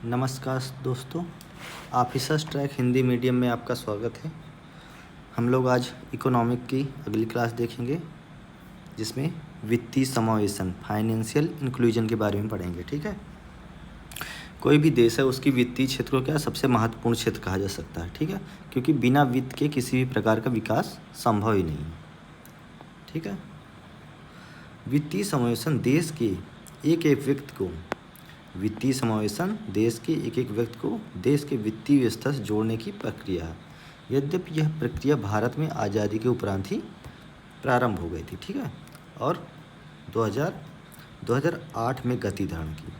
नमस्कार दोस्तों, officers track Hindi medium में आपका स्वागत है। हम लोग आज इकोनॉमिक की अगली क्लास देखेंगे, जिसमें वित्तीय समावेशन फाइनेंशियल इंक्लूजन के बारे में पढ़ेंगे। ठीक है, कोई भी देश है उसकी वित्तीय क्षेत्र को क्या सबसे महत्वपूर्ण क्षेत्र कहा जा सकता है। ठीक है, क्योंकि बिना वित्त के किसी भी प्रकार का विकास संभव ही नहीं है। ठीक है, वित्तीय समावेशन देश के एक एक व्यक्ति को वित्तीय समावेशन देश के एक एक व्यक्ति को देश के वित्तीय व्यवस्था से जोड़ने की प्रक्रिया है। यद्यपि यह प्रक्रिया भारत में आज़ादी के उपरांत ही प्रारंभ हो गई थी। ठीक है, और 2008 में गति धारण की।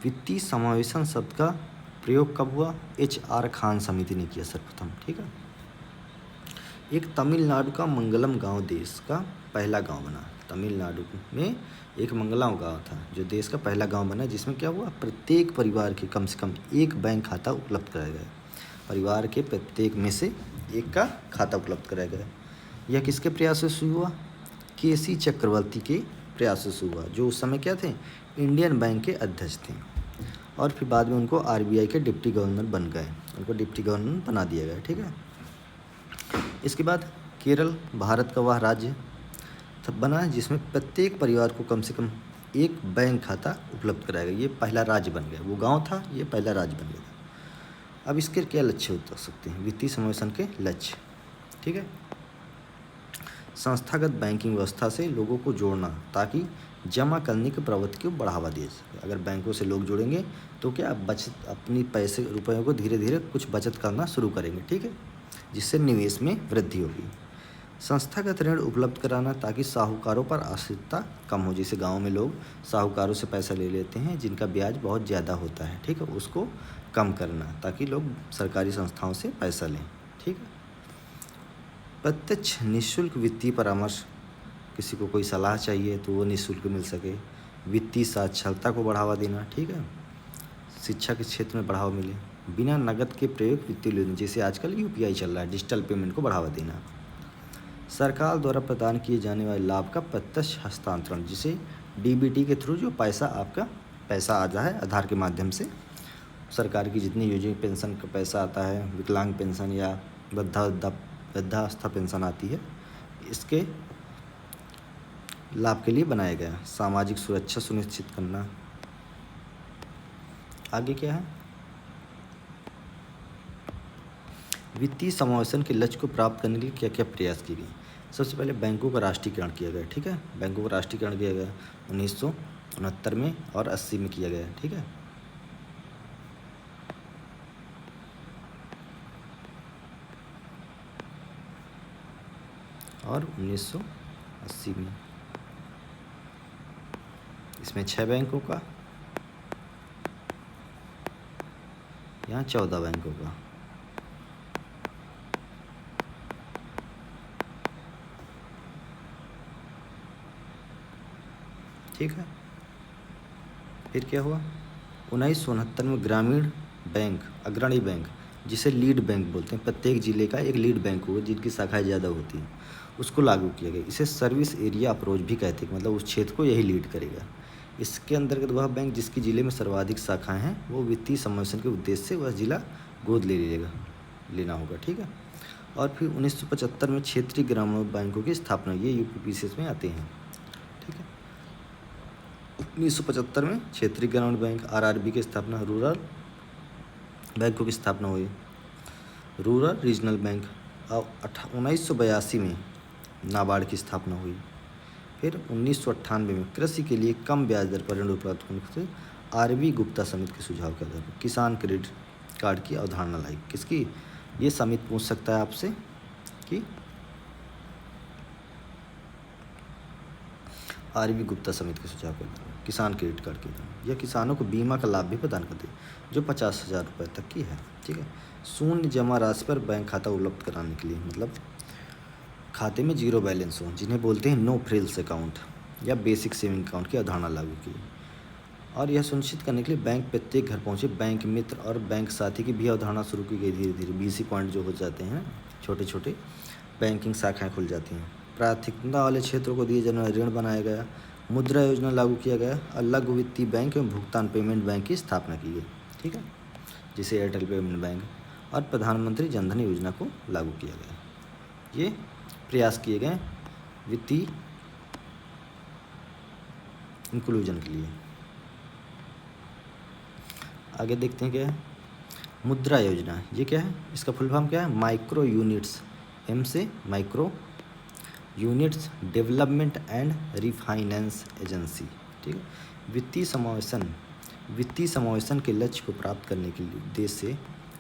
वित्तीय समावेशन शब्द का प्रयोग कब हुआ? HR खान समिति ने किया सर्वप्रथम। ठीक है, एक तमिलनाडु का मंगलम गांव देश का पहला गांव बना। तमिलनाडु में एक मंगलम गांव था जो देश का पहला गांव बना, जिसमें क्या हुआ, प्रत्येक परिवार के कम से कम एक बैंक खाता उपलब्ध कराया गया। परिवार के प्रत्येक में से एक का खाता उपलब्ध कराया गया। यह किसके प्रयासों से हुआ? KC चक्रवर्ती के प्रयासों से हुआ, जो उस समय क्या थे, इंडियन बैंक के अध्यक्ष थे। और फिर बाद में उनको RBI के डिप्टी गवर्नर बन गए, उनको डिप्टी गवर्नर बना दिया गया। ठीक है, इसके बाद केरल भारत का वह राज्य बना जिसमें प्रत्येक परिवार को कम से कम एक बैंक खाता उपलब्ध कराया गया। ये पहला राज्य बन गया, वो गांव था, ये पहला राज्य बन गया था। अब इसके क्या लक्ष्य हो सकते हैं वित्तीय समावेशन के लक्ष्य? ठीक है, संस्थागत बैंकिंग व्यवस्था से लोगों को जोड़ना ताकि जमा करने की प्रवृत्ति को बढ़ावा दिया सके। अगर बैंकों से लोग जुड़ेंगे तो क्या बचत अपनी पैसे रुपयों को धीरे धीरे कुछ बचत करना शुरू करेंगे। ठीक है, जिससे निवेश में वृद्धि होगी। संस्थागत ऋण उपलब्ध कराना ताकि साहूकारों पर आश्रितता कम हो। जैसे गांव में लोग साहूकारों से पैसा ले लेते हैं जिनका ब्याज बहुत ज़्यादा होता है। ठीक है, उसको कम करना ताकि लोग सरकारी संस्थाओं से पैसा लें। ठीक है, प्रत्यक्ष निःशुल्क वित्तीय परामर्श, किसी को कोई सलाह चाहिए तो वो निःशुल्क मिल सके। वित्तीय साक्षरता को बढ़ावा देना। ठीक है, शिक्षा के क्षेत्र में बढ़ावा मिले। बिना नकद के प्रयोग वित्तीय लेन, जैसे आजकल UPI चल रहा है, डिजिटल पेमेंट को बढ़ावा देना। सरकार द्वारा प्रदान किए जाने वाले लाभ का प्रत्यक्ष हस्तांतरण, जिसे DBT के थ्रू जो आपका पैसा आता है आधार के माध्यम से, सरकार की जितनी योजना, पेंशन का पैसा आता है, विकलांग पेंशन या वृद्धावस्था पेंशन आती है, इसके लाभ के लिए बनाया गया। सामाजिक सुरक्षा सुनिश्चित करना। आगे क्या है, वित्तीय समावेशन के लक्ष्य को प्राप्त करने के लिए क्या क्या प्रयास किए गए? सबसे पहले बैंकों का राष्ट्रीयकरण किया गया। ठीक है, बैंकों का राष्ट्रीयकरण किया गया 1969 में और 80 में किया गया। ठीक है, और 1980 में इसमें 6 बैंकों का, यहाँ 14 बैंकों का। ठीक है, फिर क्या हुआ, 1969 में ग्रामीण बैंक, अग्रणी बैंक, जिसे लीड बैंक बोलते हैं, प्रत्येक जिले का एक लीड बैंक होगा जिनकी शाखाएं ज़्यादा होती हैं, उसको लागू किया गया। इसे सर्विस एरिया अप्रोच भी कहते हैं, मतलब उस क्षेत्र को यही लीड करेगा। इसके अंतर्गत वह बैंक जिसकी जिले में सर्वाधिक शाखाएँ हैं वो वित्तीय समावेशन के उद्देश्य से वह जिला गोद लेना होगा। ठीक है, और फिर 1975 में क्षेत्रीय ग्रामीण बैंकों की स्थापना, ये UPPCS में आते हैं। ठीक है, 1975 में क्षेत्रीय ग्रामीण बैंक RRB की स्थापना, रूरल बैंकों की स्थापना हुई, रूरल रीजनल बैंक। और 1982 में नाबार्ड की स्थापना हुई। फिर 1998 में कृषि के लिए कम ब्याज दर पर ऋण उपलब्ध होने से RB गुप्ता समिति के सुझाव के आधार पर किसान क्रेडिट कार्ड की अवधारणा लाई। किसकी? ये समिति पूछ सकता है आपसे कि RB गुप्ता समिति के सुझाव के आधार पर किसान क्रेडिट कार्ड की अवधारणा। यह किसानों को बीमा का लाभ भी प्रदान करती है जो 50,000 रुपये तक की है। ठीक है, शून्य जमा राशि पर बैंक खाता उपलब्ध कराने के लिए, मतलब खाते में जीरो बैलेंस हो, जिन्हें बोलते हैं नो फ्रिल्स अकाउंट या बेसिक सेविंग अकाउंट की अवधारणा लागू की। और यह सुनिश्चित करने के लिए बैंक प्रत्येक घर पहुँचे। बैंक मित्र और बैंक साथी की भी अवधारणा शुरू की गई। धीरे धीरे BC पॉइंट जो हो जाते हैं, छोटे छोटे बैंकिंग शाखाएँ खुल जाती हैं। प्राथमिकता वाले क्षेत्रों को दिए जाने वाले ऋण बनाया गया। मुद्रा योजना लागू किया गया और लघु वित्तीय बैंक एवं भुगतान पेमेंट बैंक की स्थापना की गई। ठीक है, जिसे एयरटेल पेमेंट बैंक, और प्रधानमंत्री जनधन योजना को लागू किया गया। ये प्रयास किए गए वित्तीय इंक्लूजन के लिए। आगे देखते हैं क्या है मुद्रा योजना। ये क्या है, इसका फुल फॉर्म क्या है, माइक्रो यूनिट्स, एम से micro units development and refinance agency. ठीक है, वित्तीय समावेशन के लक्ष्य को प्राप्त करने के लिए उद्देश्य से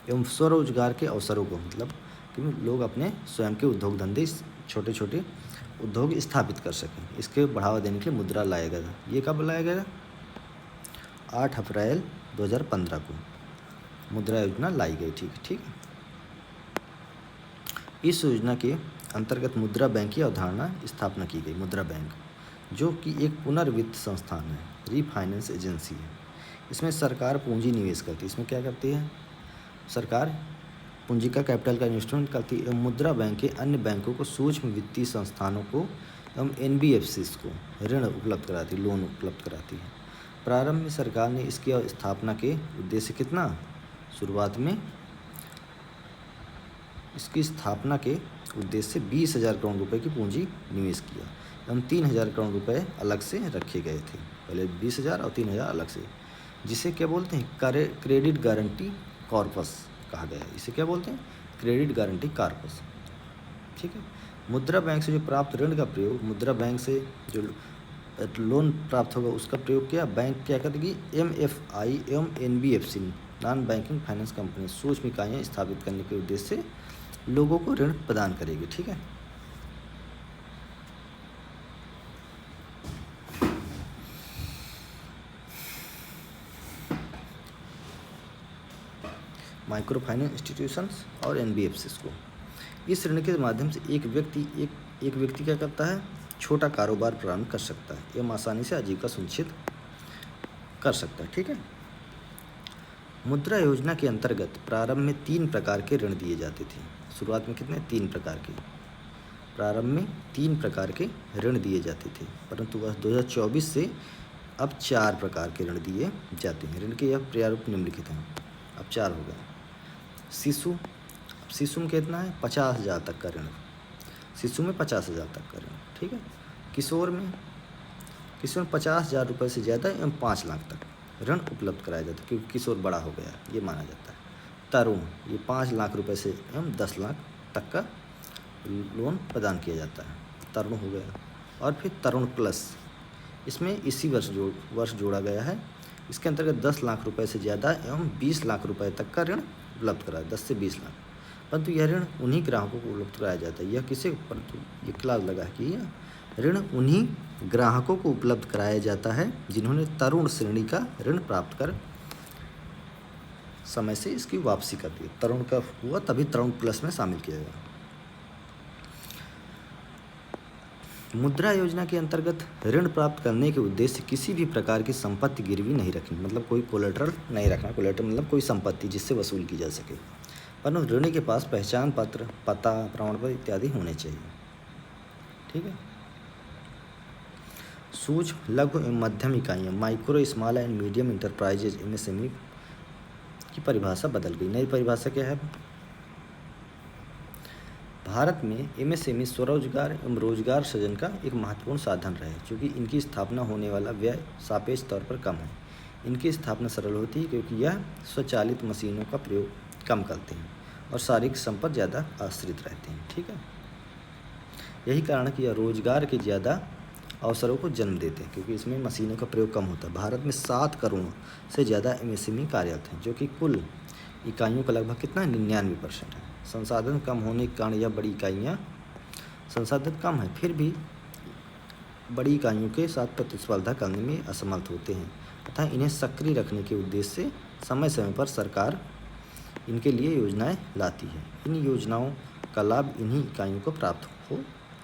एवं स्वरोजगार के अवसरों को, मतलब कि लोग अपने स्वयं के उद्योग धंधे, छोटे छोटे उद्योग स्थापित कर सकें, इसके बढ़ावा देने के लिए मुद्रा लाया गया था। ये कब लाया गया था, 8 अप्रैल 2015 को मुद्रा योजना लाई गई। ठीक है। इस योजना के अंतर्गत मुद्रा बैंक की अवधारणा स्थापना की गई। मुद्रा बैंक जो कि एक पुनर्वित्त संस्थान है, रीफाइनेंस एजेंसी है। इसमें सरकार पूंजी निवेश करती है। इसमें क्या करती है, सरकार पूंजी का, कैपिटल का इन्वेस्टमेंट करती है एवं मुद्रा बैंक के अन्य बैंकों को, सूक्ष्म वित्तीय संस्थानों को एवं NBFCs को ऋण उपलब्ध कराती, लोन उपलब्ध कराती है। प्रारंभ में सरकार ने इसकी स्थापना के उद्देश्य कितना, शुरुआत में इसकी स्थापना के उद्देश्य से 20,000 करोड़ रुपए की पूंजी निवेश किया एवं 3,000 करोड़ रुपए अलग से रखे गए थे। पहले 20,000 और 3,000 अलग से, जिसे क्या बोलते हैं, क्रेडिट गारंटी कॉर्पस कहा गया है। इसे क्या बोलते हैं, क्रेडिट गारंटी कॉर्पस। ठीक है, मुद्रा बैंक से जो प्राप्त ऋण का प्रयोग, मुद्रा बैंक से जो लोन प्राप्त होगा उसका प्रयोग किया, बैंक क्या करेगी, MFI एवं NBFC, non banking finance company, सूक्ष्म इकाइयाँ स्थापित करने के उद्देश्य से लोगों को ऋण प्रदान करेगी। ठीक है, माइक्रो फाइनेंस इंस्टीट्यूशंस और NBFCs को। इस ऋण के माध्यम से एक व्यक्ति क्या करता है, छोटा कारोबार प्रारंभ कर सकता है एवं आसानी से आजीविका सुनिश्चित कर सकता है। ठीक है, मुद्रा योजना के अंतर्गत प्रारंभ में 3 प्रकार के ऋण दिए जाते थे। शुरुआत में कितने, 3 प्रकार के, प्रारंभ में 3 प्रकार के ऋण दिए जाते थे, परंतु वर्ष 2024 से अब 4 प्रकार के ऋण दिए जाते हैं। ऋण के यह प्रारूप निम्नलिखित हैं, अब 4 हो गए। शिशु में कितना है, 50,000 तक का ऋण, शिशु में 50,000 तक का ऋण। ठीक है, किशोर में 50,000 रुपये से ज़्यादा एवं 5 लाख तक ऋण उपलब्ध कराया जाता है, क्योंकि किशोर बड़ा हो गया ये माना जाता है। तरुण, ये 5 लाख रुपये से एवं 10 लाख तक का लोन प्रदान किया जाता है, तरुण हो गया। और फिर तरुण प्लस, इसमें इसी वर्ष जोड़ा गया है। इसके अंतर्गत 10 लाख रुपये से ज़्यादा एवं 20 लाख रुपये तक का ऋण उपलब्ध कराया, 10 से 20 लाख। परंतु यह ऋण उन्हीं ग्राहकों को उपलब्ध कराया जाता है। यह किसे, परंतु ये क्लास लगा है कि यह ऋण उन्हीं ग्राहकों को उपलब्ध कराया जाता है जिन्होंने तरुण श्रेणी का ऋण प्राप्त कर समय से इसकी वापसी कर दी। तरुण का हुआ तभी तरुण प्लस में शामिल किया गया। मुद्रा योजना के अंतर्गत ऋण प्राप्त करने के उद्देश्य किसी भी प्रकार की संपत्ति गिरवी नहीं रखनी, मतलब कोई कोलेटरल नहीं रखना। कोलेटरल मतलब कोई संपत्ति जिससे वसूल की जा सके, परंतु ऋणी के पास पहचान पत्र, पता, प्रमाण पत्र इत्यादि होने चाहिए। ठीक है, सूक्ष्म, लघु एवं मध्यम इकाइयाँ, micro, small and medium enterprises, MSME की परिभाषा बदल गई। नई परिभाषा क्या है, भारत में MSME स्वरोजगार एवं रोजगार सृजन का एक महत्वपूर्ण साधन रहे, क्योंकि इनकी स्थापना होने वाला व्यय सापेक्ष तौर पर कम है। इनकी स्थापना सरल होती है क्योंकि यह स्वचालित मशीनों का प्रयोग कम करते हैं और शारीरिक श्रम पर ज़्यादा आश्रित रहते हैं। ठीक है, यही कारण है कि यह रोजगार के ज़्यादा अवसरों को जन्म देते हैं, क्योंकि इसमें मशीनों का प्रयोग कम होता है। भारत में 7 करोड़ से ज़्यादा MSME कार्यरत हैं, जो कि कुल इकाइयों का लगभग कितना, 99% है। संसाधन कम होने के कारण यह बड़ी इकाइयाँ, संसाधन कम है फिर भी बड़ी इकाइयों के साथ प्रतिस्पर्धा करने में असमर्थ होते हैं, तथा इन्हें सक्रिय रखने के उद्देश्य से समय समय पर सरकार इनके लिए योजनाएं लाती है। इन योजनाओं का लाभ इन्हीं इकाइयों को प्राप्त हो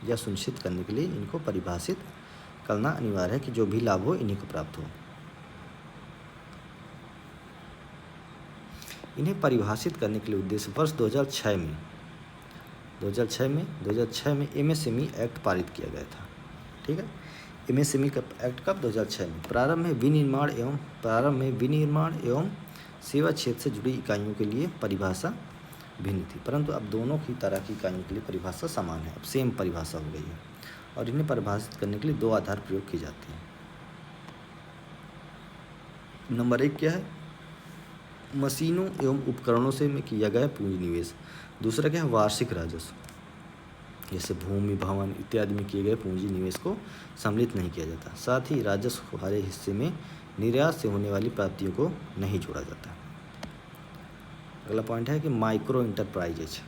या सुनिश्चित करने के लिए इनको परिभाषित करना अनिवार्य है कि जो भी लाभ हो इन्हीं को प्राप्त हो। इन्हें परिभाषित करने के लिए उद्देश्य वर्ष 2006 में MSME एक्ट पारित किया गया था। ठीक है, MSME का एक्ट कब, 2006 में। प्रारंभ में विनिर्माण एवं सेवा क्षेत्र से जुड़ी इकाइयों के लिए परिभाषा भिन्न थी, परंतु अब दोनों की तरह की इकाइयों के लिए परिभाषा समान है। अब सेम परिभाषा हो गई है और इन्हें परिभाषित करने के लिए दो आधार प्रयोग किए जाते हैं। नंबर 1 क्या है? मशीनों एवं उपकरणों से में किया गया पूंजी निवेश। दूसरा क्या है? वार्षिक राजस्व, जैसे भूमि, भवन इत्यादि में किए गए पूंजी निवेश को सम्मिलित नहीं किया जाता। साथ ही राजस्व हमारे हिस्से में निर्यात से होने वाली प्राप्तियों को नहीं जोड़ा जाता। अगला पॉइंट है कि माइक्रो इंटरप्राइजेज।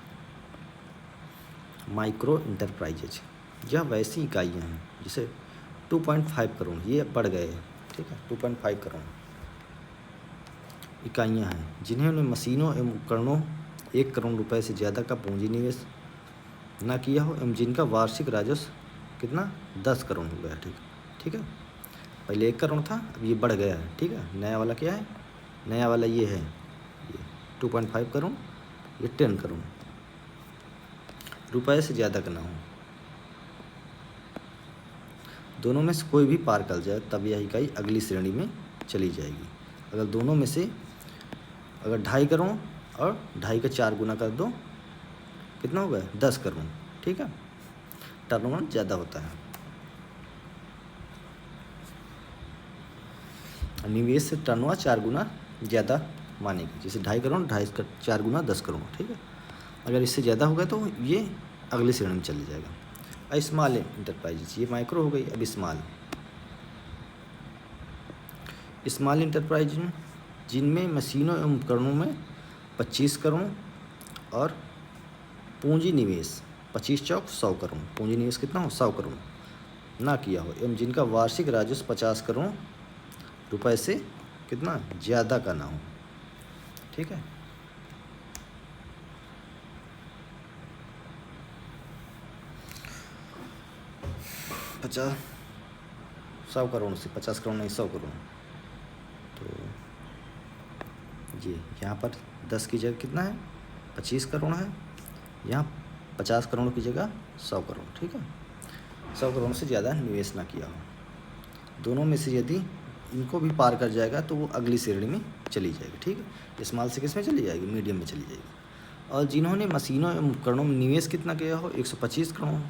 माइक्रो इंटरप्राइजेज यह वैसी इकाइयाँ हैं जैसे 2.5 करोड़, ये बढ़ गए हैं, ठीक है, 2.5 करोड़ इकाइयाँ हैं जिन्होंने मशीनों एवं उपकरणों 1 करोड़ रुपए से ज़्यादा का पूंजी निवेश ना किया हो एवं जिनका वार्षिक राजस्व कितना 10 करोड़ हो गया। ठीक है, पहले 1 करोड़ था, अब ये बढ़ गया है। ठीक है, नया वाला क्या है? नया वाला ये है, ये 2.5 करोड़, ये 10 करोड़ रुपए से ज़्यादा का ना हो। दोनों में से कोई भी पार कर जाए तब यह इकाई अगली श्रेणी में चली जाएगी। अगर दोनों में से अगर 2.5 करोड़ और 2.5 का 4 गुना कर दो, कितना हो गया? 10 करोड़। ठीक है, टर्नओवर ज़्यादा होता है। निवेश से टर्नओवर 4 गुना ज़्यादा मानेगी, जैसे 2.5 करोड़, 2.5 का 4 गुना 10 करोड़। ठीक है, अगर इससे ज़्यादा होगा तो ये अगली श्रेणी में चले जाएगा। स्मॉल इंटरप्राइजेज, ये माइक्रो हो गई, अब स्मॉल इंटरप्राइज जिनमें मशीनों एवं उपकरणों में 25 करोड़ और पूंजी निवेश 25 चौक 100 करोड़, पूंजी निवेश कितना हो? 100 करोड़ ना किया हो एवं जिनका वार्षिक राजस्व 50 करोड़ रुपए से कितना ज़्यादा का ना हो। ठीक है, पचास 100 करोड़ से 50 करोड़ नहीं, 100 करोड़। तो ये यहाँ पर 10 की जगह कितना है? 25 करोड़ है, यहाँ 50 करोड़ की जगह 100 करोड़। ठीक है, 100 करोड़ से ज़्यादा निवेश ना किया हो। दोनों में से यदि इनको भी पार कर जाएगा तो वो अगली श्रेणी में चली जाएगी। ठीक है, स्मॉल से किस में चली जाएगी? मीडियम में चली जाएगी। और जिन्होंने मशीनों एवं उपकरणों में निवेश कितना किया हो? 125 करोड़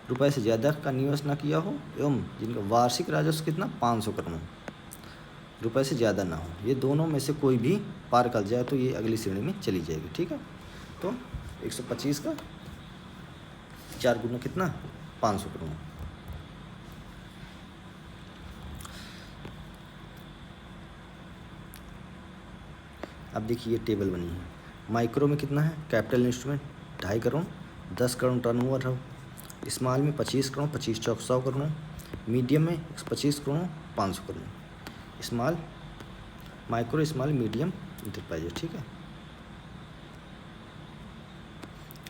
रुपए से ज़्यादा का निवेश ना किया हो एवं जिनका वार्षिक राजस्व कितना 500 करोड़ रुपए से ज़्यादा ना हो, ये दोनों में से कोई भी पार कर जाए तो ये अगली श्रेणी में चली जाएगी। ठीक है, तो 125 का 4 गुना कितना? 500 करोड़। अब देखिए ये टेबल बनी है। माइक्रो में कितना है? Capital instrument 2.5 crore, 10 crore turnover हो। स्मॉल में 25 करोड़, 25 चौक 100 करोड़। मीडियम में 125 crore, 500 crore. Small, micro, small, medium enterprises. ठीक है,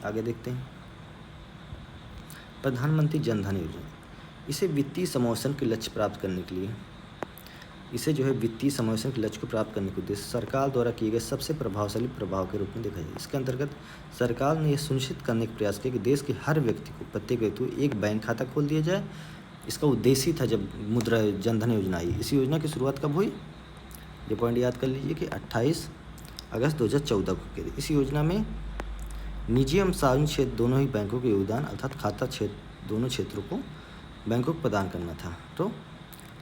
आगे देखते हैं। प्रधानमंत्री जन धन योजना, इसे वित्तीय समावेशन के लक्ष्य प्राप्त करने के लिए वित्तीय समावेशन के लक्ष्य को प्राप्त करने के उद्देश्य सरकार द्वारा किए गए सबसे प्रभावशाली प्रभाव के रूप में देखा जाए। इसके अंतर्गत सरकार ने यह सुनिश्चित करने का प्रयास किया कि देश के हर व्यक्ति को, प्रत्येक व्यक्ति को एक बैंक खाता खोल दिया जाए। इसका उद्देश्य ही था जब मुद्रा जनधन योजना आई। इस योजना की शुरुआत कब हुई? ये पॉइंट याद कर लीजिए कि 28 अगस्त 2014 को की। इस योजना में निजी एवं सार्वजनिक क्षेत्र दोनों ही बैंकों के योगदान अर्थात खाता क्षेत्र दोनों क्षेत्रों को बैंकों को प्रदान करना था। तो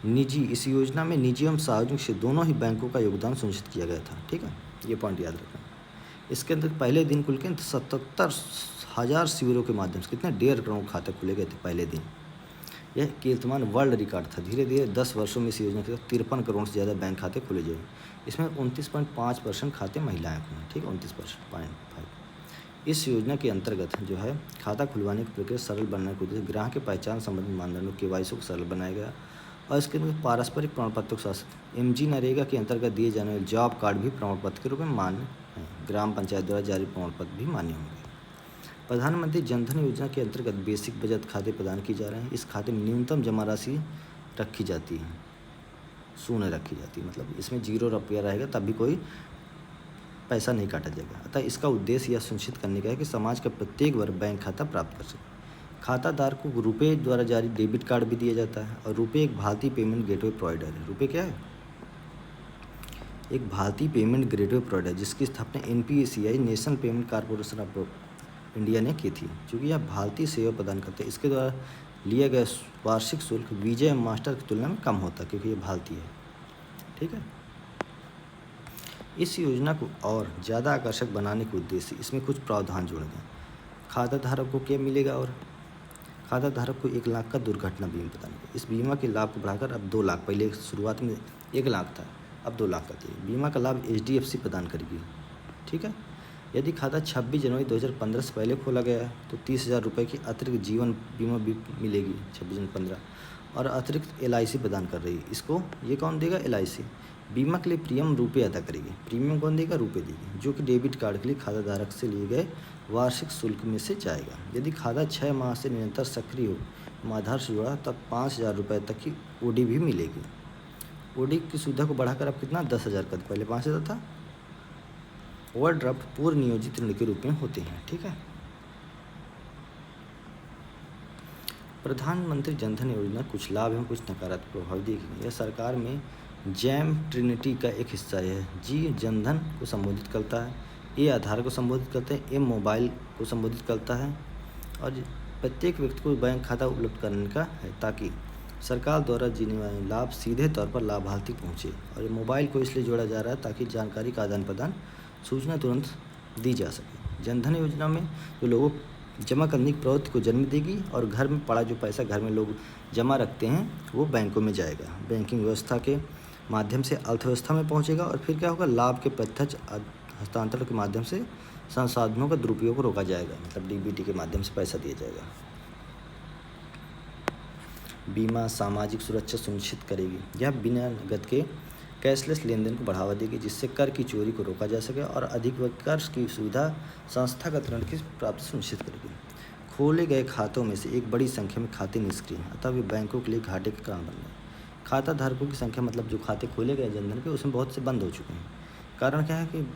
इस योजना में निजी एवं सार्वजनिक क्षेत्र दोनों ही बैंकों का योगदान सुनिश्चित किया गया था। ठीक है, ये पॉइंट याद रखना। इसके अंदर पहले दिन कुल के 77,000 शिविरों के माध्यम से कितने 1.5 करोड़ खाते खुले गए थे पहले दिन। यह कीर्तिमान वर्ल्ड रिकॉर्ड था। धीरे धीरे 10 वर्षों में इस योजना के 53 करोड़ से ज़्यादा बैंक खाते खुले गए। इसमें 29.5% खाते महिलाएं को हैं। ठीक है, 29.5। इस योजना के अंतर्गत जो है खाता खुलवाने की प्रक्रिया सरल बनाने के उद्देश्य ग्राहक के पहचान संबंधी मानदंडों KYC को सरल बनाया गया और इसके अंदर पारस्परिक प्रमाण पत्र के साथ MG नरेगा के अंतर्गत दिए जाने वाले जॉब कार्ड भी प्रमाण पत्र के रूप में मान्य हैं। ग्राम पंचायत द्वारा जारी प्रमाण पत्र भी मान्य होंगे। प्रधानमंत्री जनधन योजना के अंतर्गत बेसिक बचत खाते प्रदान किए जा रहे हैं। इस खाते में न्यूनतम जमा राशि रखी जाती है, शून्य रखी जाती है, मतलब इसमें 0 रुपया रहेगा तब भी कोई पैसा नहीं काटा जाएगा। अतः इसका उद्देश्य यह सुनिश्चित करने का है कि समाज का प्रत्येक वर्ग बैंक खाता प्राप्त कर सके। खाताधार को रुपये द्वारा जारी डेबिट कार्ड भी दिया जाता है और रुपये एक भारतीय पेमेंट गेटवे प्रोवाइडर है। रुपये क्या है? एक भारतीय पेमेंट गेटवे प्रोवाइडर जिसकी स्थापना NPCI national payment corporation of India ने की थी। चूँकि यह भारतीय सेवा प्रदान करते हैं, इसके द्वारा लिया गया वार्षिक शुल्क वीजा या मास्टर की तुलना में कम होता है क्योंकि ये भारतीय है। ठीक है। इस योजना को और ज़्यादा आकर्षक बनाने के उद्देश्य से इसमें कुछ प्रावधान जोड़े गए। खाता धारक को क्या मिलेगा? और खाता धारक को 1 लाख का दुर्घटना बीमा प्रदान किया। इस बीमा के लाभ को बढ़ाकर अब 2 लाख, पहले शुरुआत में 1 लाख था, अब 2 लाख का दिया। बीमा का लाभ HDFC प्रदान करेगी। ठीक है। यदि खाता 26 जनवरी 2015 से पहले खोला गया है तो 30,000 रुपये की अतिरिक्त जीवन बीमा भी मिलेगी 26 जनवरी 15, और अतिरिक्त LIC प्रदान कर रही है। इसको ये कौन देगा? LIC। बीमा के लिए प्रीमियम रुपये अदा करेगी। प्रीमियम कौन देगा? रुपये देगी, जो कि डेबिट कार्ड के लिए खाता धारक से लिए गए वार्षिक शुल्क में से जाएगा। यदि खाता 6 माह से निरंतर सक्रिय हो, आधार से जुड़ा, तब 5,000 रुपये तक की OD भी मिलेगी। OD की सुविधा को बढ़ाकर अब कितना? 10,000 का, पहले 5,000 था। ओवरड्राफ्ट पूर्व नियोजित ऋण के रूप में होते हैं। ठीक है। प्रधानमंत्री जनधन योजना कुछ लाभ एवं कुछ नकारात्मक प्रभाव देखेंगे। यह सरकार में जैम ट्रिनिटी का एक हिस्सा है। G जनधन को संबोधित करता है, A आधार को संबोधित करता है, M मोबाइल को संबोधित करता है, और प्रत्येक व्यक्ति को बैंक खाता उपलब्ध करने का है ताकि सरकार द्वारा दिए वाले लाभ सीधे तौर पर लाभार्थी पहुँचे। और ये मोबाइल को इसलिए जोड़ा जा रहा है ताकि जानकारी का आदान प्रदान, सूचना तुरंत दी जा सके। जनधन योजना में जो लोगों जमा करने की प्रवृत्ति को जन्म देगी और घर में पड़ा जो पैसा घर में लोग जमा रखते हैं वो बैंकों में जाएगा। बैंकिंग व्यवस्था के माध्यम से अर्थव्यवस्था में पहुंचेगा और फिर क्या होगा? लाभ के प्रत्यक्ष हस्तांतरण के माध्यम से संसाधनों का दुरुपयोग रोका जाएगा, मतलब DBT के माध्यम से पैसा दिया जाएगा। बीमा सामाजिक सुरक्षा सुनिश्चित करेगी। यह बिना नकद के कैशलेस लेन देन को बढ़ावा देगी, जिससे कर की चोरी को रोका जा सके और अधिक कर की सुविधा संस्थागत ऋण की प्राप्ति सुनिश्चित करेगी। खोले गए खातों में से एक बड़ी संख्या में खाते निष्क्रिय हैं, अतः वे बैंकों के लिए घाटे के कारण बन गए। खाता धारकों की संख्या, मतलब जो खाते खोले गए जनधन के, उसमें बहुत से बंद हो चुके हैं। कारण क्या है कि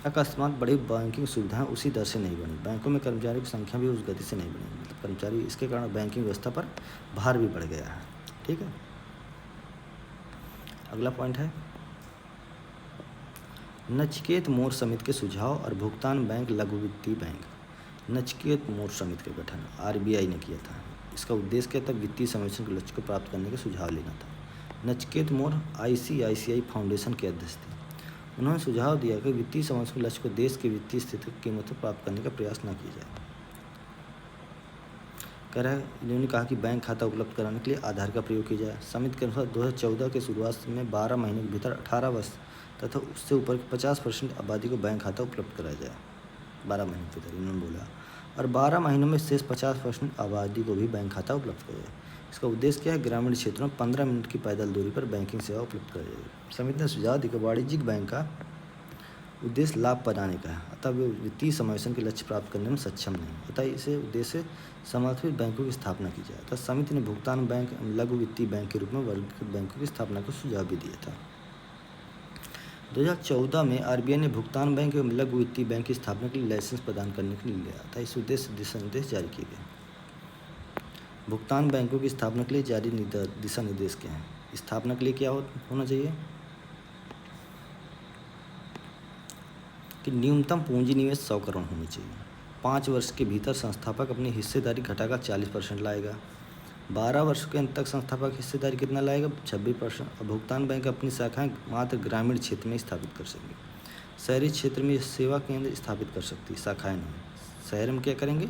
अकस्मात बड़ी बैंकिंग सुविधाएं उसी दर से नहीं बनी। बैंकों में कर्मचारियों की संख्या भी उस गति से नहीं बनी, मतलब कर्मचारी, इसके कारण बैंकिंग व्यवस्था पर भार भी बढ़ गया है। ठीक है। अगला पॉइंट है नचिकेत मोर समिति के सुझाव और भुगतान बैंक लघु वित्तीय बैंक। नचिकेत मोर समिति का गठन RBI ने किया था। इसका उद्देश्य क्या था? वित्तीय समावेशन के लक्ष्य को प्राप्त करने का सुझाव लेना था। नचिकेत मोर ICICI फाउंडेशन के अध्यक्ष थे। उन्होंने सुझाव दिया कि वित्तीय समावेशन के लक्ष्य को देश की वित्तीय स्थिति की कीमत पर प्राप्त करने का प्रयास न किया जाए। कह रहा है, इन्होंने कहा कि बैंक खाता उपलब्ध कराने के लिए आधार का प्रयोग किया जाए। समिति के अनुसार 2014 के शुरुआत में 12 महीने के भीतर 18 वर्ष तथा उससे ऊपर 50% आबादी को बैंक खाता उपलब्ध कराया जाए। 12 महीने के भीतर इन्होंने बोला, और 12 महीनों में शेष 50% आबादी को भी बैंक खाता उपलब्ध कराया जाए। इसका उद्देश्य क्या है? ग्रामीण क्षेत्रों में 15 मिनट की पैदल दूरी पर बैंकिंग सेवा उपलब्ध कराई जाएगी। समिति ने सुझाव दिया कि वाणिज्यिक बैंक का उद्देश्य लाभ बनाने का है, अतः वे वित्तीय समावेशन के लक्ष्य प्राप्त करने में सक्षम नहीं, अतः इसे उद्देश्य समर्पित बैंकों की स्थापना की जाए। अतः समिति ने भुगतान बैंक लघु वित्तीय बैंक के रूप में वर्गीकृत बैंकों की स्थापना का सुझाव भी दिया था। 2014 में RBI ने भुगतान बैंक एवं लघु वित्तीय बैंक की स्थापना के लिए लाइसेंस प्रदान करने के लिए लिया था। इस उद्देश्य दिशा निर्देश जारी किए गए। भुगतान बैंकों की स्थापना के लिए जारी दिशा निर्देश क्या हैं? स्थापना के लिए क्या होना चाहिए कि न्यूनतम पूंजी निवेश 100 करोड़ होनी चाहिए। 5 वर्ष के भीतर संस्थापक अपनी हिस्सेदारी घटाकर 40% लाएगा। 12 वर्ष के अंत तक संस्थापक हिस्सेदारी कितना लाएगा? 26%। और भुगतान बैंक अपनी शाखाएं मात्र ग्रामीण क्षेत्र में स्थापित कर सकेंगे। शहरी क्षेत्र में सेवा केंद्र स्थापित कर सकती है, शाखाएं नहीं। शहर में क्या करेंगे?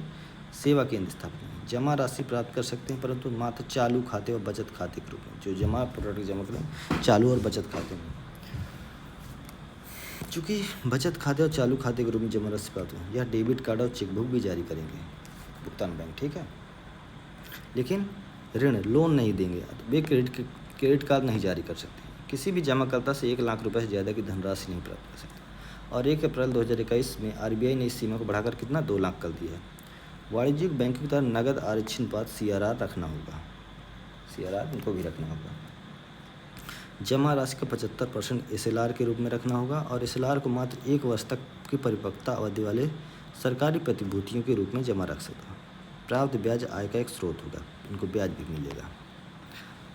सेवा केंद्र स्थापित करेंगे। जमा राशि प्राप्त कर सकते हैं, परंतु मात्र चालू खाते और बचत खाते के रूप में। जो जमा प्रोडक्ट जमा करें चालू और बचत खाते में। चूँकि बचत खाते और चालू खाते के रूप में जमा राशि प्राप्त हो, यह डेबिट कार्ड और चेकबुक भी जारी करेंगे भुगतान बैंक। ठीक है। लेकिन ऋण लोन नहीं देंगे, वे क्रेडिट कार्ड नहीं जारी कर सकते। किसी भी जमाकर्ता से 1 लाख रुपए से ज़्यादा की धनराशि नहीं प्राप्त कर सकते। और 1 अप्रैल 2021 में RBI ने इस सीमा को बढ़ाकर कितना? 2 लाख कर दिया है। वाणिज्यिक बैंकों की तरह नगद आरक्षण पात्र CRR रखना होगा। CRR उनको भी रखना होगा। जमा राशि का 75% SLR के रूप में रखना होगा और SLR को मात्र 1 वर्ष तक की परिपक्वता अवधि वाले सरकारी प्रतिभूतियों के रूप में जमा रख सकता है। प्राप्त ब्याज आय का एक स्रोत होगा, इनको ब्याज भी मिलेगा।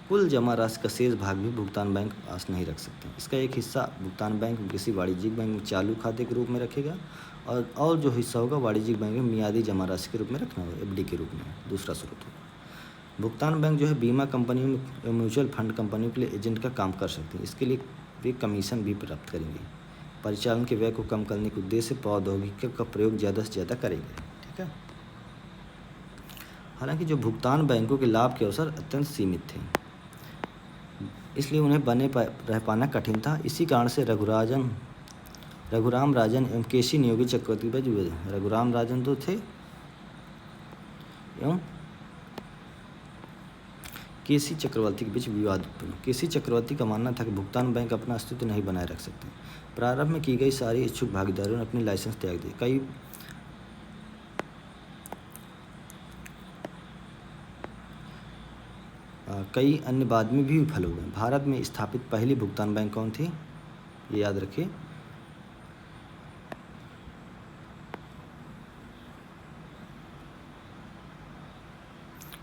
कुल जमा राशि का शेष भाग भी भुगतान बैंक पास नहीं रख सकते। इसका एक हिस्सा भुगतान बैंक किसी वाणिज्यिक बैंक में चालू खाते के रूप में रखेगा और जो हिस्सा होगा वाणिज्यिक बैंक में मियादी जमा राशि के रूप में रखना होगा, एफडी के रूप में दूसरा स्रोत होगा। भुगतान बैंक जो है बीमा कंपनियों में म्यूचुअल फंड कंपनियों के लिए एजेंट का काम कर सकते हैं। इसके लिए वे कमीशन भी प्राप्त करेंगे। परिचालन के व्यय को कम करने के उद्देश्य से प्रौद्योगिकी का प्रयोग ज़्यादा से ज़्यादा करेंगे। ठीक है। हालांकि जो भुगतान बैंकों के लाभ के अवसर अत्यंत सीमित थे, इसलिए उन्हें बने रह पाना कठिन था। इसी कारण से रघुराम राजन एवं केसी नियोगी चक्रवर्ती पर जुए। रघुराम राजन तो थे एवं केसी चक्रवर्ती के बीच विवाद उत्पन्न। केसी चक्रवर्ती का मानना था कि भुगतान बैंक अपना अस्तित्व नहीं बनाए रख सकते। प्रारंभ में की गई सारी इच्छुक भागीदारों ने अपने लाइसेंस त्याग दिए। कई अन्य बाद में भी विफल हो गए। भारत में स्थापित पहली भुगतान बैंक कौन थी, ये याद रखिए,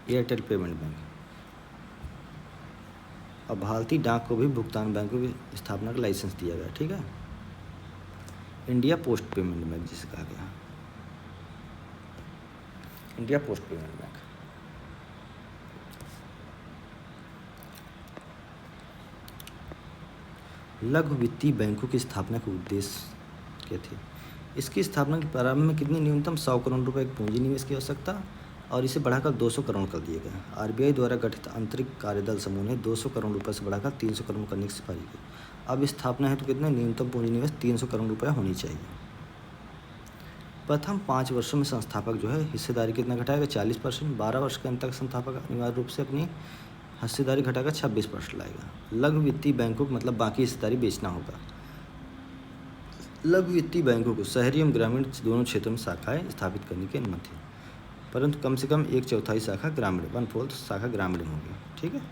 एयरटेल पेमेंट बैंक। और भारतीय डाक को भी भुगतान बैंकों की स्थापना का लाइसेंस दिया गया। ठीक है। इंडिया पोस्ट पेमेंट बैंक जिसे कहा गया, इंडिया पोस्ट पेमेंट बैंक। लघु वित्तीय बैंकों की स्थापना के उद्देश्य क्या थे। इसकी स्थापना के प्रारंभ में कितनी न्यूनतम 100 करोड़ रुपए की पूंजी निवेश की आवश्यकता और इसे बढ़ाकर 200 करोड़ कर दिया गया। आरबीआई द्वारा गठित आंतरिक कार्यदल समूह ने 200 करोड़ रुपये से बढ़ाकर 300 करोड़ करने की सिफारिश की। अब स्थापना है तो कितने न्यूनतम पूंजी निवेश 300 करोड़ रुपये होनी चाहिए। प्रथम 5 वर्षों में संस्थापक जो है हिस्सेदारी कितना घटाएगा, 40%। 12 वर्ष के अंत तक संस्थापक अनिवार्य रूप से अपनी हिस्सेदारी घटाकर 26% लाएगा। लघु वित्तीय बैंकों को मतलब बाकी हिस्सेदारी बेचना होगा। लघु वित्तीय बैंकों को शहरी एवं ग्रामीण दोनों क्षेत्रों में शाखाएं स्थापित करने की अनुमति है, परंतु कम से कम 1/4 शाखा ग्रामीण, 1/4 शाखा ग्रामीण होगी। ठीक है।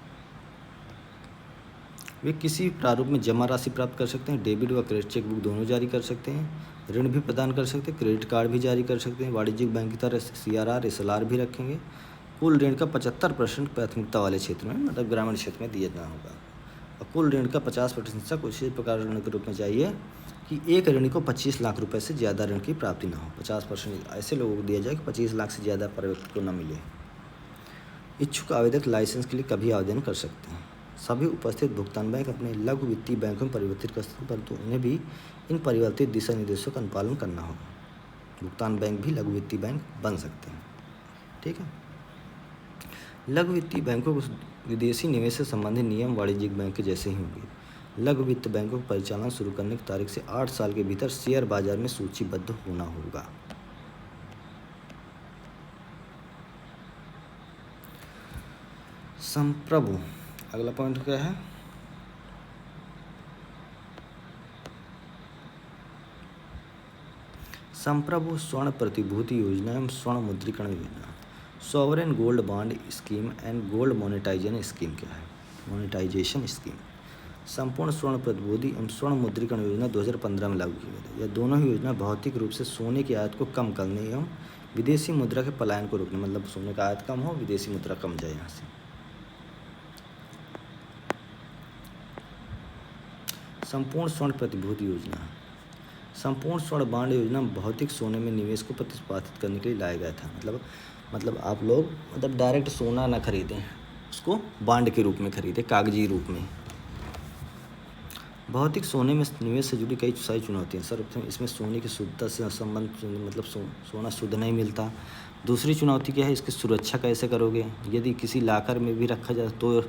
वे किसी प्रारूप में जमा राशि प्राप्त कर सकते हैं। डेबिट व क्रेडिट चेक बुक दोनों जारी कर सकते हैं। ऋण भी प्रदान कर सकते हैं। क्रेडिट कार्ड भी जारी कर सकते हैं। वाणिज्यिक बैंक की तरह CRR SLR भी रखेंगे। कुल ऋण का 75% प्राथमिकता वाले क्षेत्र में मतलब ग्रामीण क्षेत्र में दिया जाना होगा और कुल ऋण का 50% हिस्सा कुछ इस प्रकार ऋण के रूप में चाहिए कि एक ऋणी को 25 लाख रुपए से ज़्यादा ऋण की प्राप्ति ना हो। 50% ऐसे लोगों को दिया जाए कि 25 लाख से ज़्यादा पर व्यक्ति को न मिले। इच्छुक आवेदक लाइसेंस के लिए कभी आवेदन कर सकते हैं। सभी उपस्थित भुगतान बैंक अपने लघु वित्तीय बैंकों में परिवर्तित कर सकते हैं, परंतु उन्हें भी इन परिवर्तित दिशा निर्देशों का अनुपालन करना होगा। भुगतान बैंक भी लघु वित्तीय बैंक बन सकते हैं। ठीक है। लघु वित्तीय बैंकों को विदेशी निवेश से संबंधित नियम वाणिज्यिक बैंक के जैसे ही होंगे। लघु वित्त बैंकों का परिचालन शुरू करने की तारीख से 8 साल के भीतर शेयर बाजार में सूचीबद्ध होना होगा। संप्रभु, अगला पॉइंट क्या है, संप्रभु स्वर्ण प्रतिभूति योजना एवं स्वर्ण मुद्रीकरण योजना। Sovereign gold bond scheme and gold monetization scheme क्या है, मोनेटाइजेशन स्कीम। संपूर्ण स्वर्ण प्रतिभूति एवं स्वर्ण मुद्रीकरण योजना 2015 में लागू की गई थी। यह दोनों ही योजना भौतिक रूप से सोने की आयात को कम करने एवं विदेशी मुद्रा के पलायन को रोकने, मतलब सोने का आयात कम हो, विदेशी मुद्रा कम जाए यहाँ से। संपूर्ण स्वर्ण प्रतिभूति योजना। संपूर्ण स्वर्ण बॉन्ड योजना भौतिक सोने में निवेश को प्रतिस्पर्धित करने के लिए लाया गया था। मतलब आप लोग डायरेक्ट सोना ना खरीदें, उसको बॉन्ड के रूप में खरीदें, कागजी रूप में। भौतिक सोने में निवेश से जुड़ी कई सारी चुनौतियाँ। सर्वप्रथम इसमें सोने की शुद्धता से संबंध, मतलब सोना शुद्ध नहीं मिलता। दूसरी चुनौती क्या है, इसकी सुरक्षा कैसे करोगे। यदि किसी लाकर में भी रखा जाए तो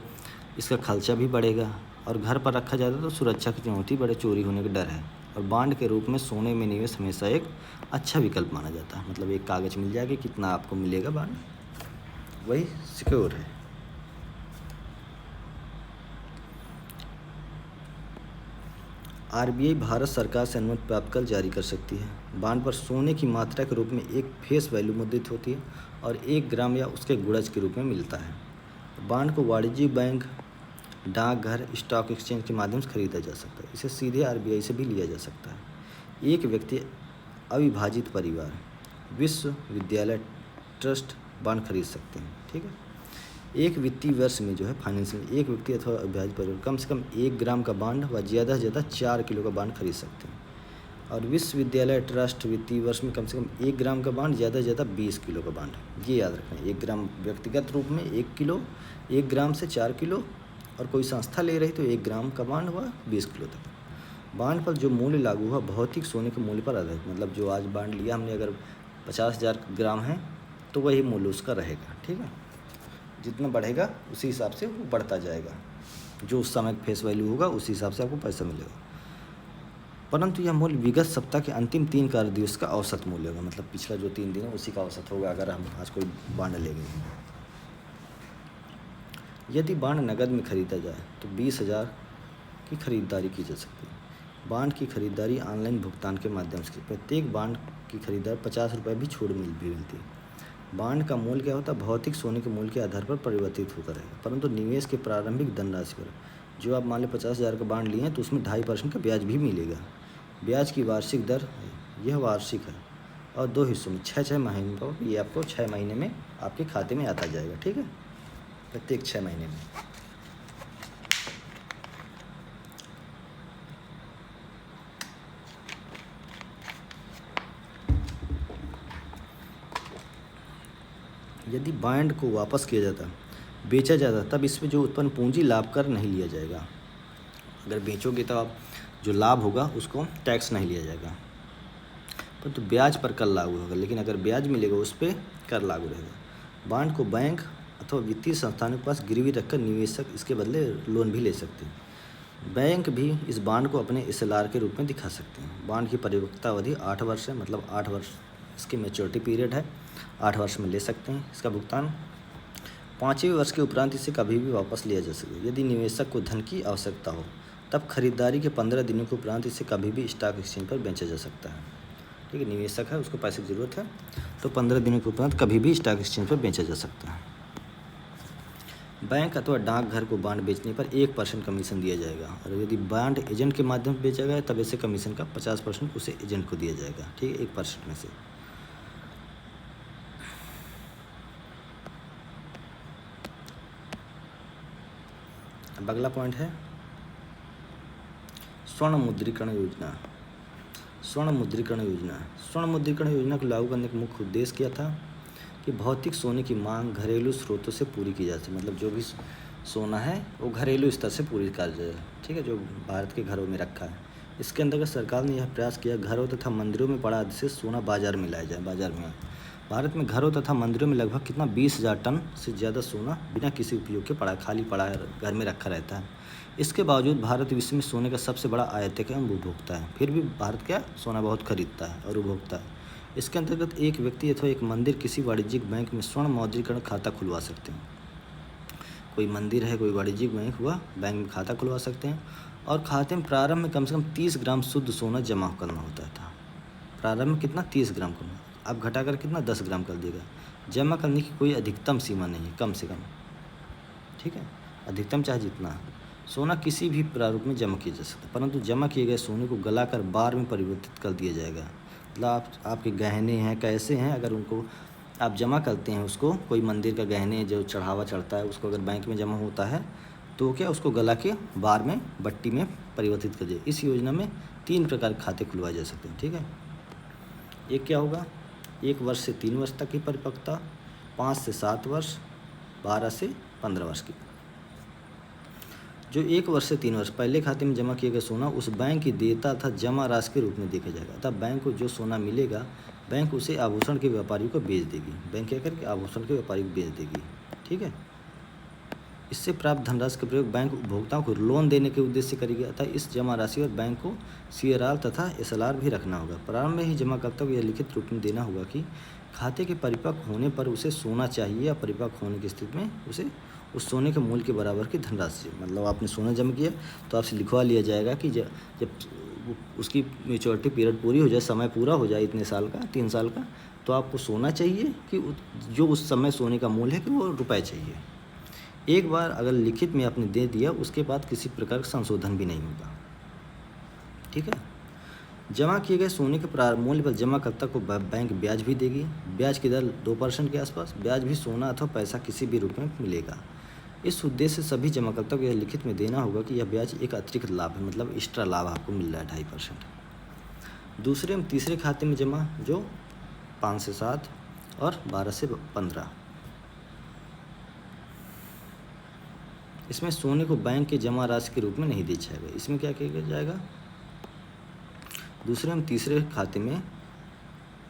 इसका खर्चा भी बढ़ेगा और घर पर रखा जाता तो सुरक्षा की चुनौती बड़े, चोरी होने का डर है। और बॉन्ड के रूप में सोने में निवेश हमेशा एक अच्छा विकल्प माना जाता है। मतलब एक कागज़ मिल जाएगा, कितना आपको मिलेगा बॉन्ड, वही सिक्योर है। आरबीआई भारत सरकार से अनुमति प्राप्त कर जारी कर सकती है। बॉन्ड पर सोने की मात्रा के रूप में एक फेस वैल्यू मुद्रित होती है और 1 ग्राम या उसके गुणज के रूप में मिलता है। बॉन्ड को वाणिज्यिक बैंक, डाकघर, स्टॉक एक्सचेंज के माध्यम से खरीदा जा सकता है। इसे सीधे आरबीआई से भी लिया जा सकता है। एक व्यक्ति, अविभाजित परिवार, विश्वविद्यालय, ट्रस्ट बॉन्ड खरीद सकते हैं। ठीक है। एक वित्तीय वर्ष में जो है फाइनेंस में एक व्यक्ति अथवा अविभाजित परिवार कम से कम 1 ग्राम का बांड व ज़्यादा से ज़्यादा 4 किलो का बांड खरीद सकते हैं। और विश्वविद्यालय ट्रस्ट वित्तीय वर्ष में कम से कम 1 ग्राम का बांड, ज़्यादा से ज़्यादा 20 किलो का बांड। ये याद रखना है, 1 ग्राम व्यक्तिगत रूप में 1 किलो, 1 ग्राम से 4 किलो, और कोई संस्था ले रही तो 1 ग्राम का बांड हुआ 20 किलो तक। बांड पर जो मूल्य लागू हुआ भौतिक सोने के मूल्य पर आधारित, मतलब जो आज बांड लिया हमने अगर 50,000 ग्राम है तो वही मूल्य उसका रहेगा। ठीक है, जितना बढ़ेगा उसी हिसाब से वो बढ़ता जाएगा, जो उस समय फेस वैल्यू होगा उसी हिसाब से आपको पैसा मिलेगा। परंतु यह मूल्य विगत सप्ताह के अंतिम 3 कार्य दिवस का औसत मूल्य होगा, मतलब पिछला जो 3 दिन है उसी का औसत होगा अगर हम आज कोई बांड लेंगे। यदि बांड नकद में खरीदा जाए तो 20,000 की खरीदारी की जा सकती है। बांड की खरीदारी ऑनलाइन भुगतान के माध्यम से, प्रत्येक बांड की खरीदारी 50 रुपये भी छूट मिलती है। बांड का मूल्य क्या होता है, भौतिक सोने के मूल्य के आधार पर परिवर्तित होता रहेगा, परंतु निवेश के प्रारंभिक धनराशि पर, जो आप मान लें 50,000 का बांड लिए हैं तो उसमें 2.5% का ब्याज भी मिलेगा। ब्याज की वार्षिक दर यह वार्षिक है और 2 हिस्सों में 6 महीने पर, ये आपको 6 महीने में आपके खाते में आता जाएगा। ठीक है, प्रत्येक 6 महीने में। यदि बांड को वापस किया जाता, बेचा जाता, तब इसमें जो उत्पन्न पूंजी लाभ कर नहीं लिया जाएगा। अगर बेचोगे तो आप जो लाभ होगा उसको टैक्स नहीं लिया जाएगा, परंतु ब्याज पर कर लागू होगा। लेकिन अगर ब्याज मिलेगा उस पर कर लागू रहेगा। बांड को बैंक अथवा वित्तीय संस्थानों के पास गिरवी रखकर निवेशक इसके बदले लोन भी ले सकते हैं। बैंक भी इस बांड को अपने SLR के रूप में दिखा सकते हैं। बांड की परिपक्वता अवधि 8 वर्ष है, मतलब 8 वर्ष इसकी मैच्योरिटी पीरियड है, 8 वर्ष में ले सकते हैं। इसका भुगतान 5वें वर्ष के उपरांत इसे कभी भी वापस लिया जा सकता है। यदि निवेशक को धन की आवश्यकता हो तब खरीदारी के 15 दिनों के उपरांत इसे कभी भी स्टॉक एक्सचेंज पर बेचा जा सकता है। ठीक है, निवेशक है उसको पैसे की ज़रूरत है तो 15 दिनों के उपरांत कभी भी स्टॉक एक्सचेंज पर बेचा जा सकता है। बैंक अथवा डाकघर को बांड बेचने पर 1% कमीशन दिया जाएगा, और यदि बांड एजेंट के माध्यम से बेचा गया तब ऐसे कमीशन का 50% उसे एजेंट को दिया जाएगा। ठीक है, 1% में से। अब अगला पॉइंट है स्वर्ण मुद्रीकरण योजना। स्वर्ण मुद्रीकरण योजना, स्वर्ण मुद्रीकरण योजना को लागू करने का मुख्य उद्देश्य क्या था कि भौतिक सोने की मांग घरेलू स्रोतों से पूरी की जा सके, मतलब जो भी सोना है वो घरेलू स्तर से पूरी कर जाए। ठीक है, जो भारत के घरों में रखा है। इसके अंतर्गत सरकार ने यह प्रयास किया घरों तथा मंदिरों में पड़ा अधिशेष सोना बाजार में लाया जाए। बाजार में भारत में घरों तथा मंदिरों में लगभग कितना 20,000 टन से ज़्यादा सोना बिना किसी उपयोग के पड़ा, खाली पड़ा है, घर में रखा रहता है। इसके बावजूद भारत विश्व में सोने का सबसे बड़ा आयातक एवं उपभोक्ता है। फिर भी भारत क्या सोना बहुत खरीदता है और उपभोक्ता है। इसके अंतर्गत एक व्यक्ति अथवा एक मंदिर किसी वाणिज्यिक बैंक में स्वर्ण मुद्रीकरण खाता खुलवा सकते हैं। कोई मंदिर है, कोई वाणिज्यिक बैंक हुआ, बैंक में खाता खुलवा सकते हैं। और खाते में प्रारंभ में कम से कम 30 ग्राम शुद्ध सोना जमा करना होता था। प्रारंभ में कितना 30 ग्राम करना, अब घटाकर कितना 10 ग्राम कर देगा। जमा करने की कोई अधिकतम सीमा नहीं है, कम से कम। ठीक है, अधिकतम चाहे जितना। सोना किसी भी प्रारूप में जमा किया जा सकता है, परंतु जमा किए गए सोने को गलाकर बार में परिवर्तित कर दिया जाएगा। मतलब आपके गहने हैं, कैसे हैं, अगर उनको आप जमा करते हैं, उसको कोई मंदिर का गहने जो चढ़ावा चढ़ता है उसको अगर बैंक में जमा होता है तो क्या उसको गला के बार में बट्टी में परिवर्तित कर दिया। इस योजना में 3 प्रकार के खाते खुलवाए जा सकते हैं। ठीक है, एक क्या होगा, 1 वर्ष से 3 वर्ष तक की परिपक्वता, 5 से 7 वर्ष, 12 से 15 वर्ष की। जो 1 वर्ष से 3 वर्ष पहले खाते में जमा किया गया सोना उस बैंक की देयता तथा जमा राशि के रूप में देखा जाएगा। अतः बैंक को जो सोना मिलेगा बैंक उसे आभूषण के व्यापारियों को बेच देगी। बैंक क्या करके आभूषण के व्यापारी को बेच देगी। ठीक है, इससे प्राप्त धनराशि का प्रयोग बैंक उपभोक्ताओं को लोन देने के उद्देश्य से करेगी। अतः इस जमा राशि और बैंक को CRR तथा SLR भी रखना होगा। प्रारंभ में ही जमाकर्ता को यह लिखित रूप में देना होगा कि खाते के परिपक्व होने पर उसे सोना चाहिए या परिपक्व होने की स्थिति में उसे उस सोने के मूल्य के बराबर की धनराशि, मतलब आपने सोना जमा किया तो आपसे लिखवा लिया जाएगा कि जब उसकी मैच्योरिटी पीरियड पूरी हो जाए, समय पूरा हो जाए, इतने साल का, 3 साल का, तो आपको सोना चाहिए कि जो उस समय सोने का मूल्य है कि वो रुपए चाहिए। एक बार अगर लिखित में आपने दे दिया उसके बाद किसी प्रकार का संशोधन भी नहीं होगा। ठीक है, जमा किए गए सोने के प्रारंभ मूल्य पर जमाकर्ता को बैंक ब्याज भी देगी। ब्याज की दर 2% के आसपास। ब्याज भी सोना अथवा पैसा किसी भी रूप में मिलेगा। इस उद्देश्य से सभी जमाकर्ता को यह लिखित में देना होगा कि यह ब्याज एक अतिरिक्त लाभ है, मतलब एक्स्ट्रा लाभ आपको मिल रहा है 2.5%। दूसरे एवं तीसरे खाते में जमा जो 5 से 7 और 12 से 15, इसमें सोने को बैंक के जमा राशि के रूप में नहीं दिया जाएगा। इसमें क्या किया जाएगा, दूसरे एवं तीसरे खाते में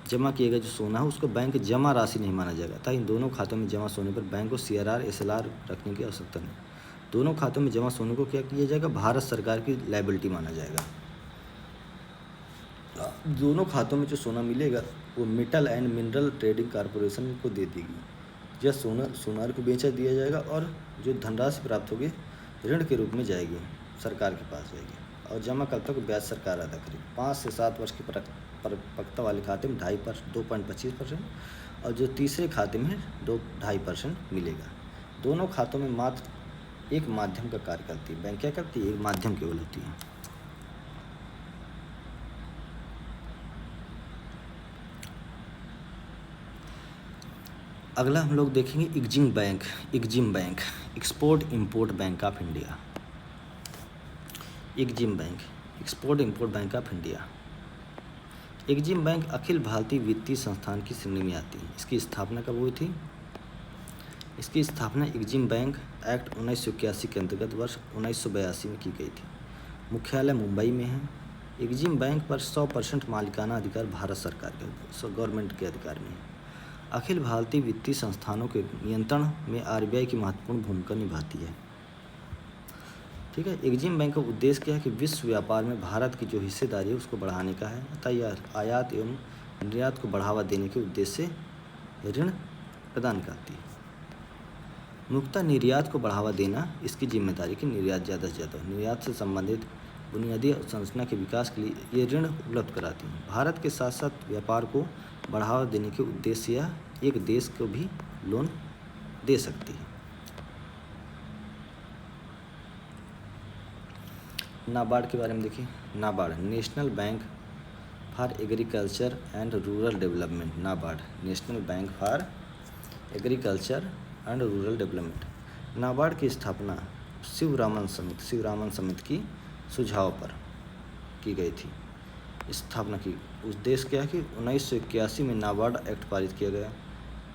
जमा किया गया जो सोना है उसको बैंक जमा राशि नहीं माना जाएगा, ताकि इन दोनों खातों में जमा सोने पर बैंक को CRR SLR रखने की आवश्यकता नहीं। दोनों खातों में जमा सोने को क्या किया जाएगा, भारत सरकार की लायबिलिटी माना जाएगा। दोनों खातों में जो सोना मिलेगा वो metal and mineral trading corporation को दे देगी। यह सोनार को बेचा दिया जाएगा और जो धनराशि प्राप्त होगी ऋण के रूप में जाएगी, सरकार के पास जाएगी और जमाकर्ता को ब्याज सरकार अदा करेगी। 5 से 7 वर्ष की परिपक्वता वाले खाते में 2.25% और जो तीसरे खाते में 2.5% मिलेगा। दोनों खातों में मात्र एक माध्यम का कार्य करती है। बैंक क्या करती है, एक माध्यम केवल होती है। अगला हम लोग देखेंगे EXIM bank, export import bank of India. EXIM bank, export import bank of India. EXIM bank अखिल भारतीय वित्तीय संस्थान की श्रेणी में आती है। इसकी स्थापना कब हुई थी, इसकी स्थापना एग्जिम बैंक एक्ट 1981 के अंतर्गत वर्ष 1982 में की गई थी। मुख्यालय मुंबई में है। एग्जिम बैंक पर 100% मालिकाना अधिकार भारत सरकार के गवर्नमेंट के अधिकार में है। अखिल भारतीय वित्तीय संस्थानों के नियंत्रण में RBI की महत्वपूर्ण भूमिका निभाती है। ठीक है। एग्जिम बैंक का उद्देश्य क्या है कि विश्व व्यापार में भारत की जो हिस्सेदारी है उसको बढ़ाने का है तथा यह आयात एवं निर्यात को बढ़ावा देने के उद्देश्य से ऋण प्रदान करती है। मुख्यतः निर्यात को बढ़ावा देना इसकी जिम्मेदारी की निर्यात ज़्यादा से ज़्यादा, निर्यात से संबंधित बुनियादी संरचना के विकास के लिए ये ऋण उपलब्ध कराती है। भारत के साथ साथ व्यापार को बढ़ावा देने के उद्देश्य से यह एक देश को भी लोन दे सकती है। नाबार्ड के बारे में देखिए। NABARD national bank for agriculture and rural development. NABARD national bank for agriculture and rural development. NABARD की स्थापना शिवरामन समिति की सुझाव पर की गई थी। स्थापना की उद्देश्य क्या है कि 1981 में नाबार्ड एक्ट पारित किया गया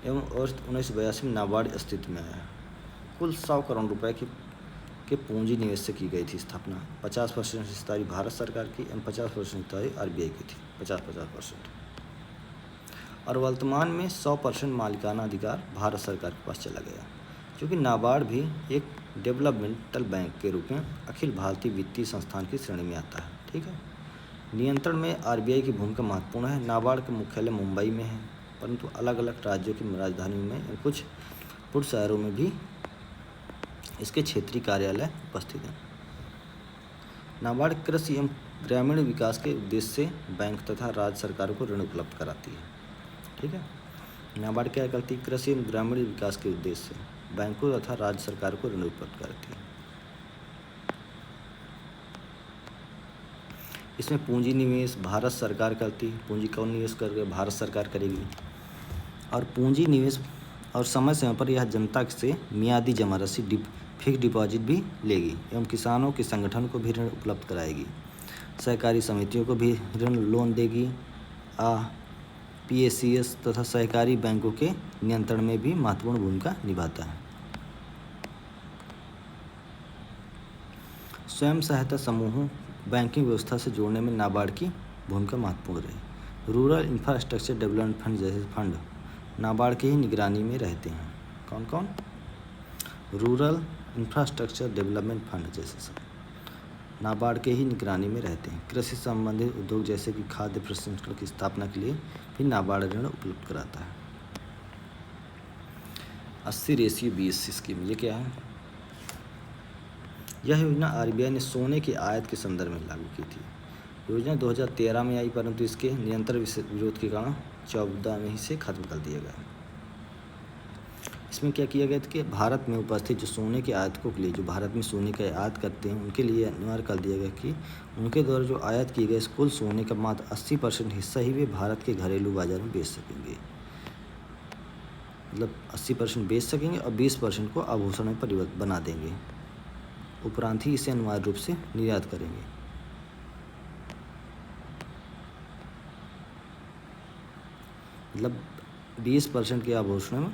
एवं और 1982 में नाबार्ड अस्तित्व में आया। कुल 100 करोड़ रुपए के पूंजी निवेश से की गई थी स्थापना। 50% हिस्सेदारी भारत सरकार की एवं 50% हिस्सेदारी RBI की थी, 50% और वर्तमान में 100% मालिकाना अधिकार भारत सरकार के पास चला गया। क्योंकि नाबार्ड भी एक डेवलपमेंटल बैंक के रूप में अखिल भारतीय वित्तीय संस्थान की श्रेणी में आता है। ठीक है। नियंत्रण में RBI की भूमिका महत्वपूर्ण है। नाबार्ड का मुख्यालय मुंबई में है, परंतु अलग अलग राज्यों की राजधानियों में कुछ पूर्व शहरों में भी इसके क्षेत्रीय कार्यालय उपस्थित हैं। नाबार्ड कृषि एवं ग्रामीण विकास के उद्देश्य से बैंक तथा राज्य सरकारों को ऋण उपलब्ध कराती है। ठीक है। नाबार्ड क्या करती है, कृषि एवं ग्रामीण विकास के उद्देश्य से बैंकों तथा राज्य सरकारों को ऋण उपलब्ध कराती है। इसमें पूंजी निवेश भारत सरकार करती है। पूंजी कौन निवेश करके, भारत सरकार करेगी। और पूंजी निवेश और समय समय पर यह जनता से मियादी जमा राशि फिक्स डिपॉजिट भी लेगी एवं किसानों के संगठन को भी ऋण उपलब्ध कराएगी। सहकारी समितियों को भी ऋण लोन देगी। PACS तथा सहकारी बैंकों के नियंत्रण में भी महत्वपूर्ण भूमिका निभाता है। स्वयं सहायता समूहों बैंकिंग व्यवस्था से जोड़ने में नाबार्ड की भूमिका महत्वपूर्ण रही। रूरल इंफ्रास्ट्रक्चर डेवलपमेंट फंड जैसे फंड नाबार्ड की ही निगरानी में रहते हैं। कौन कौन, रूरल इंफ्रास्ट्रक्चर डेवलपमेंट फंड जैसे सब नाबार्ड के ही निगरानी में रहते हैं। कृषि संबंधित उद्योग जैसे कि खाद्य प्रसंस्करण की स्थापना के लिए भी नाबार्ड ऋण उपलब्ध कराता है। 80:20 स्कीम, ये क्या है, यह योजना RBI ने सोने की आयात के संदर्भ में लागू की थी। योजना 2013 में आई, परंतु इसके निरंतर विरोध के कारण 2014 में ही से खत्म कर दिया गया। इसमें क्या किया गया था कि भारत में उपस्थित जो सोने के आयातकों के लिए, जो भारत में सोने का आयात करते हैं, उनके लिए अनिवार्य कर दिया गया कि उनके द्वारा जो आयात किए गए कुल सोने का मात्र 80% हिस्सा ही वे भारत के घरेलू बाजार में बेच सकेंगे। मतलब 80% बेच सकेंगे और 20% को आभूषण में परिवर्तित बना देंगे। उपरांत ही इसे अनिवार्य रूप से निर्यात करेंगे। मतलब 20% के आभूषणों में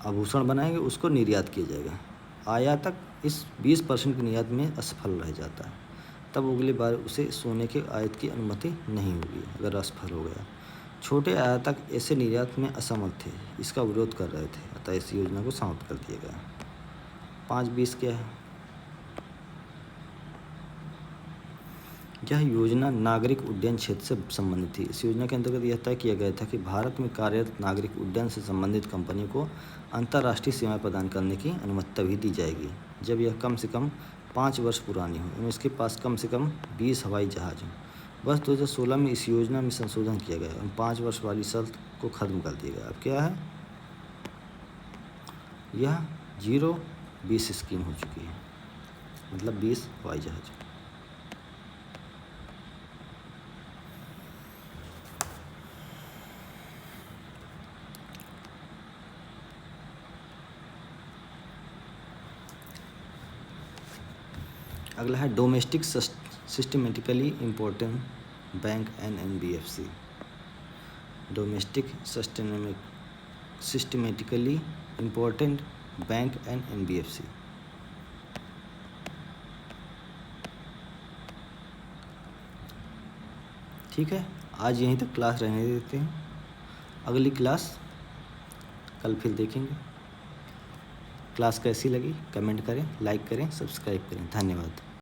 आभूषण बनाएंगे, उसको निर्यात किया जाएगा। आयातक इस 20% की निर्यात में असफल रह जाता है, तब अगली बार उसे सोने के आयात की अनुमति नहीं होगी अगर असफल हो गया। छोटे आयातक ऐसे निर्यात में असमर्थ थे, इसका विरोध कर रहे थे, अतः इस योजना को समाप्त कर दिया गया। 5.20 क्या है? यह योजना नागरिक उड्डयन क्षेत्र से संबंधित थी। इस योजना के अंतर्गत यह तय किया गया था कि भारत में कार्यरत नागरिक उड्डयन से संबंधित कंपनियों को अंतर्राष्ट्रीय सेवाएं प्रदान करने की अनुमति तभी दी जाएगी जब यह कम से कम 5 वर्ष पुरानी हो एवं इसके पास कम से कम 20 हवाई जहाज हों। वर्ष 2016 में इस योजना में संशोधन किया गया एवं 5 वर्ष वाली शर्त को खत्म कर दिया गया। अब क्या है? यह 0-20 स्कीम हो चुकी है, मतलब 20 हवाई जहाज। अगला है domestic systematically important bank NNBFC। Domestic systematically important bank NNBFC। ठीक है, आज यहीं तक क्लास रहने देते हैं। अगली क्लास कल फिर देखेंगे। क्लास कैसी लगी कमेंट करें, लाइक करें, सब्सक्राइब करें। धन्यवाद।